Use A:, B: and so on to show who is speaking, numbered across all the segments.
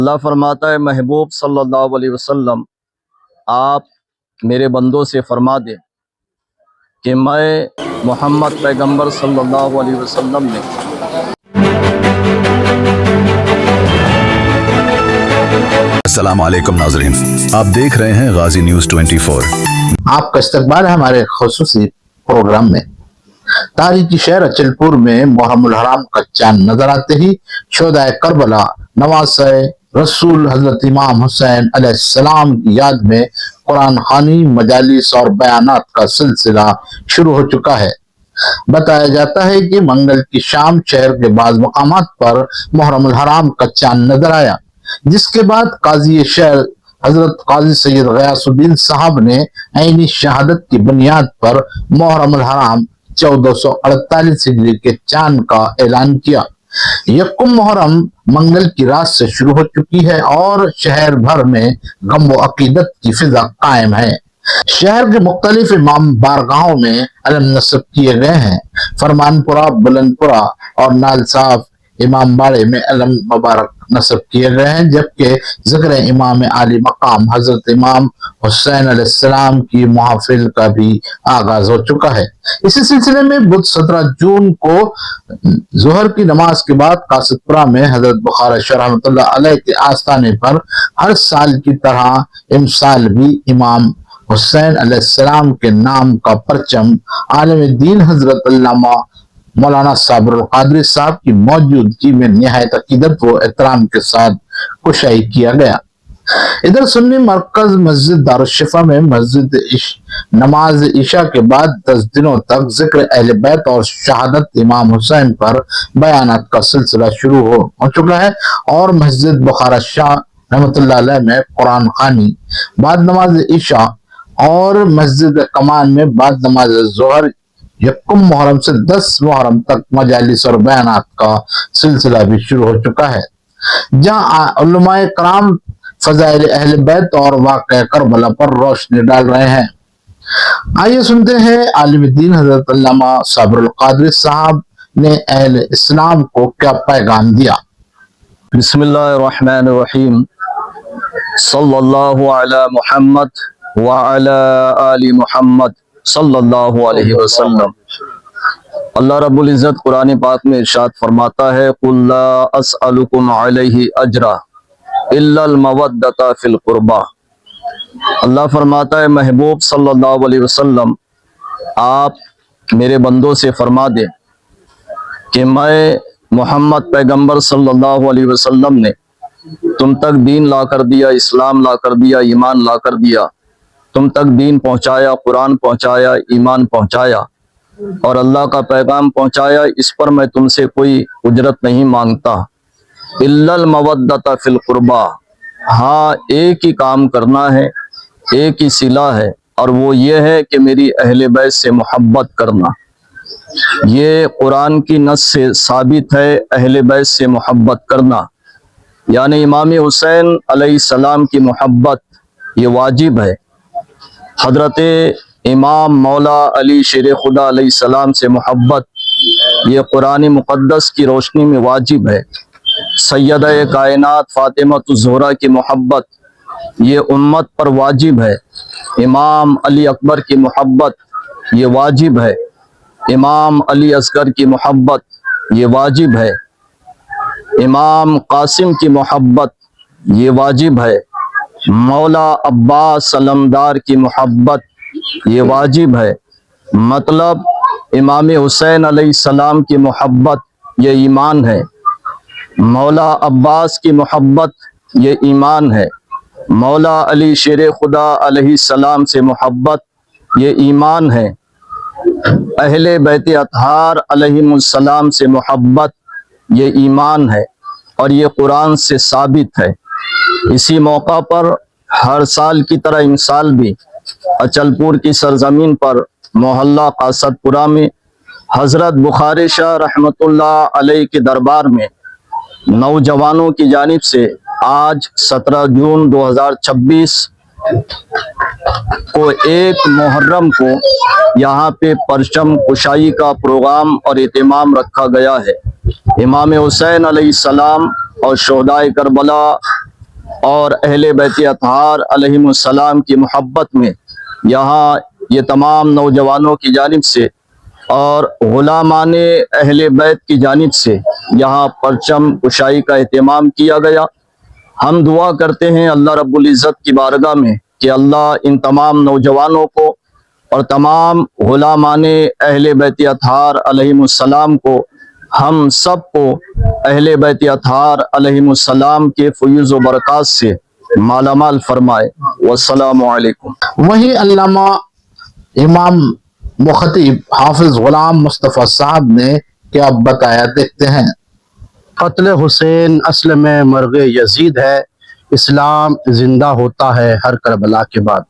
A: اللہ فرماتا ہے محبوب صلی اللہ علیہ وسلم آپ میرے بندوں سے فرما دیں کہ میں محمد پیغمبر صلی اللہ علیہ وسلم نے
B: السلام علیکم ناظرین، آپ دیکھ رہے ہیں غازی نیوز 24۔
C: آپ کا استقبال ہے ہمارے خصوصی پروگرام میں۔ تاریخی شہر اچل پور میں محرم الحرام کا چاند نظر آتے ہی شہدائے کربلا نواسہ رسول حضرت امام حسین علیہ السلام کی یاد میں قرآن خوانی، مجالس اور بیانات کا سلسلہ شروع ہو چکا ہے۔ بتایا جاتا ہے کہ منگل کی شام شہر کے بعض مقامات پر محرم الحرام کا چاند نظر آیا، جس کے بعد قاضی شہر حضرت قاضی سید غیاث الدین صاحب نے عینی شہادت کی بنیاد پر محرم الحرام 1448 ہجری کے چاند کا اعلان کیا۔ یکم محرم منگل کی رات سے شروع ہو چکی ہے اور شہر بھر میں غم و عقیدت کی فضا قائم ہے۔ شہر کے مختلف امام بارگاہوں میں علم نصب کیے گئے ہیں۔ فرمان پورہ، بلند پورہ اور نال صاف امام باڑے میں علم مبارک نصب کیے گئے ہیں، جبکہ ذکر امام عالی مقام حضرت امام حسین علیہ السلام کی محافل کا بھی آغاز ہو چکا ہے۔ اسی سلسلے میں بدھ 17 جون کو ظہر کی نماز کے بعد قاصدپورہ میں حضرت بخاری شاہ رحمۃ اللہ علیہ کے آستانے پر ہر سال کی طرح امسال بھی امام حسین علیہ السلام کے نام کا پرچم عالم دین حضرت علامہ مولانا صابر القادری صاحب کی موجودگی میں نہایت عقیدت و احترام کے ساتھ کشائی کیا گیا۔ ادھر سنی مرکز مسجد دارالشفا میں مسجد نماز عشاء کے بعد 10 دنوں تک ذکر اہل بیت اور شہادت امام حسین پر بیانات کا سلسلہ شروع ہو چکا ہے، اور مسجد بخارا شاہ رحمۃ اللہ علیہ میں قرآن خوانی بعد نماز عشاء اور مسجد کمان میں بعد نماز ظہر یکم محرم سے 10 محرم تک مجالس اور بیانات کا سلسلہ بھی شروع ہو چکا ہے، جہاں علماء کرام فضائل اہل بیت اور واقعہ کربلا پر روشنی ڈال رہے ہیں۔ آئیے سنتے ہیں عالم دین حضرت علامہ صابر القادری صاحب نے اہل اسلام کو کیا پیغام دیا۔
A: بسم اللہ الرحمن الرحیم، صلی اللہ علی محمد وعلی آل محمد صلی اللہ علیہ وسلم۔ اللہ رب العزت قرآن پاک میں ارشاد فرماتا ہے قُلْ لَا أَسْأَلُكُمْ عَلَيْهِ أَجْرًا إِلَّا الْمَوَدَّةَ فِي الْقُرْبَى۔ اللہ فرماتا ہے محبوب صلی اللہ علیہ وسلم آپ میرے بندوں سے فرما دیں کہ میں محمد پیغمبر صلی اللہ علیہ وسلم نے تم تک دین لا کر دیا، اسلام لا کر دیا، ایمان لا کر دیا، تم تک دین پہنچایا، قرآن پہنچایا، ایمان پہنچایا اور اللہ کا پیغام پہنچایا، اس پر میں تم سے کوئی اجرت نہیں مانگتا۔ الا المودۃ فی القربى، ہاں ایک ہی کام کرنا ہے، ایک ہی صلہ ہے، اور وہ یہ ہے کہ میری اہل بیت سے محبت کرنا۔ یہ قرآن کی نص سے ثابت ہے، اہل بیت سے محبت کرنا، یعنی امام حسین علیہ السلام کی محبت یہ واجب ہے۔ حضرت امام مولا علی شیر خدا علیہ السلام سے محبت یہ قرآن مقدس کی روشنی میں واجب ہے۔ سیدہ کائنات فاطمہ الزہرا کی محبت یہ امت پر واجب ہے۔ امام علی اکبر کی محبت یہ واجب ہے۔ امام علی اصغر کی محبت یہ واجب ہے۔ امام قاسم کی محبت یہ واجب ہے۔ مولا عباس علمدار کی محبت یہ واجب ہے۔ مطلب امام حسین علیہ السلام کی محبت یہ ایمان ہے، مولا عباس کی محبت یہ ایمان ہے، مولا علی شیر خدا علیہ السلام سے محبت یہ ایمان ہے، اہل بیت اطہار علیہم السلام سے محبت یہ ایمان ہے، اور یہ قرآن سے ثابت ہے۔ اسی موقع پر ہر سال کی طرح امسال بھی اچل پور کی سرزمین پر محلہ قاصدپورہ میں حضرت بخاری شاہ رحمۃ اللہ علیہ کے دربار میں نوجوانوں کی جانب سے آج 17 جون 2026 کو 1 محرم کو یہاں پہ پرچم کشائی کا پروگرام اور اہتمام رکھا گیا ہے۔ امام حسین علیہ السلام اور شہدائے کربلا اور اہل بیت اطہار علیہم السلام کی محبت میں یہاں یہ تمام نوجوانوں کی جانب سے اور غلامان اہل بیت کی جانب سے یہاں پرچم کشائی کا اہتمام کیا گیا۔ ہم دعا کرتے ہیں اللہ رب العزت کی بارگاہ میں کہ اللہ ان تمام نوجوانوں کو اور تمام غلامان اہل بیت اطہار علیہم السلام کو، ہم سب کو اہل بیت اطہار علیہم السلام کے فیوز و برکات سے مالا مال فرمائے۔ والسلام علیکم۔
C: وہیں علامہ امام مخطب حافظ غلام مصطفیٰ صاحب نے کیا بتایا، دیکھتے ہیں۔
D: قتل حسین اصل میں مرغ یزید ہے، اسلام زندہ ہوتا ہے ہر کربلا کے بعد۔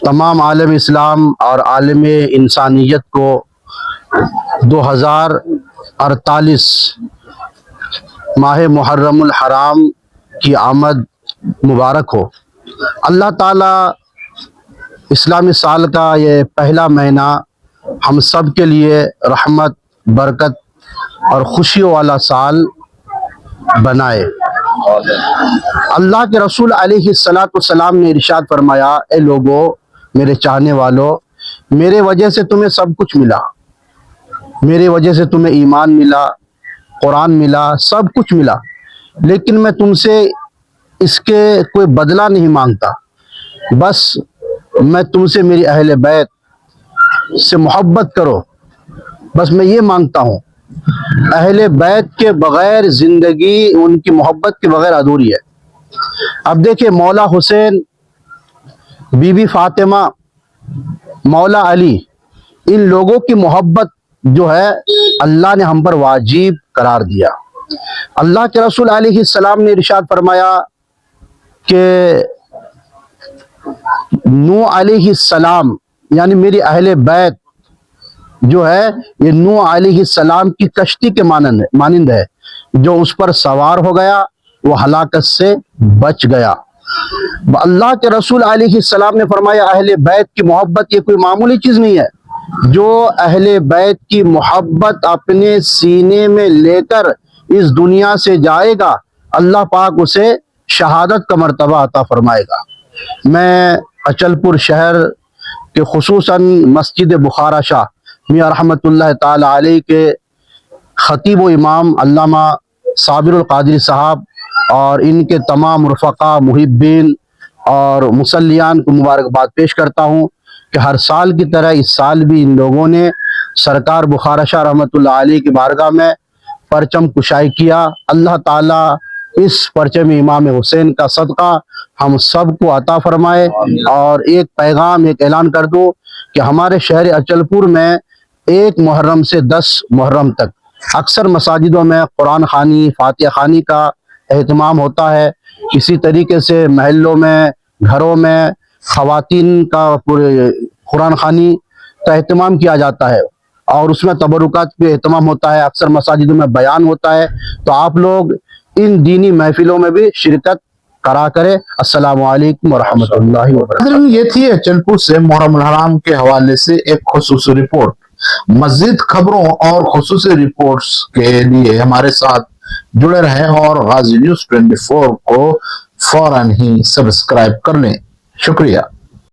D: تمام عالم اسلام اور عالم انسانیت کو 2048 ماہ محرم الحرام کی آمد مبارک ہو۔ اللہ تعالیٰ اسلامی سال کا یہ پہلا مہینہ ہم سب کے لیے رحمت، برکت اور خوشیوں والا سال بنائے۔ اللہ کے رسول علیہ السلام نے ارشاد فرمایا، اے لوگو، میرے چاہنے والو، میرے وجہ سے تمہیں سب کچھ ملا، میرے وجہ سے تمہیں ایمان ملا، قرآن ملا، سب کچھ ملا، لیکن میں تم سے اس کے کوئی بدلہ نہیں مانگتا، بس میں تم سے میری اہل بیت سے محبت کرو، بس میں یہ مانگتا ہوں۔ اہل بیت کے بغیر زندگی ان کی محبت کے بغیر ادھوری ہے۔ اب دیکھیں، مولا حسین، بی بی فاطمہ، مولا علی، ان لوگوں کی محبت جو ہے اللہ نے ہم پر واجب قرار دیا۔ اللہ کے رسول علیہ السلام نے ارشاد فرمایا کہ نوح علیہ السلام یعنی میری اہل بیت جو ہے یہ نوح علیہ السلام کی کشتی کے مانند ہے، جو اس پر سوار ہو گیا وہ ہلاکت سے بچ گیا۔ اللہ کے رسول علیہ السلام نے فرمایا اہل بیت کی محبت یہ کوئی معمولی چیز نہیں ہے۔ جو اہل بیت کی محبت اپنے سینے میں لے کر اس دنیا سے جائے گا، اللہ پاک اسے شہادت کا مرتبہ عطا فرمائے گا۔ میں اچل پور شہر کے خصوصاً مسجد بخارا شاہ میاں رحمت اللہ تعالی علیہ کے خطیب و امام علامہ صابر القادری صاحب اور ان کے تمام رفقا، محبین اور مسلیان کو مبارکباد پیش کرتا ہوں کہ ہر سال کی طرح اس سال بھی ان لوگوں نے سرکار بخارا شاہ رحمت اللہ علیہ کی بارگاہ میں پرچم کشائی کیا۔ اللہ تعالیٰ اس پرچم امام حسین کا صدقہ ہم سب کو عطا فرمائے۔ اور ایک پیغام، ایک اعلان کر دوں کہ ہمارے شہر اچل پور میں 1 محرم سے 10 محرم تک اکثر مساجدوں میں قرآن خوانی، فاتحہ خوانی کا اہتمام ہوتا ہے۔ اسی طریقے سے محلوں میں، گھروں میں خواتین کا قرآن خوانی کا اہتمام کیا جاتا ہے اور اس میں تبرکات بھی اہتمام ہوتا ہے۔ اکثر مساجدوں میں بیان ہوتا ہے، تو آپ لوگ ان دینی محفلوں میں بھی شرکت کرا کرے۔ السلام علیکم ورحمۃ اللہ وبرکاتہ۔
C: یہ تھی اچل پور سے محرم الحرام کے حوالے سے ایک خصوصی رپورٹ۔ مزید خبروں اور خصوصی رپورٹس کے لیے ہمارے ساتھ جڑے رہیں اور غازی نیوز 24 کو فوراً ہی سبسکرائب کر لیں۔ شکریہ۔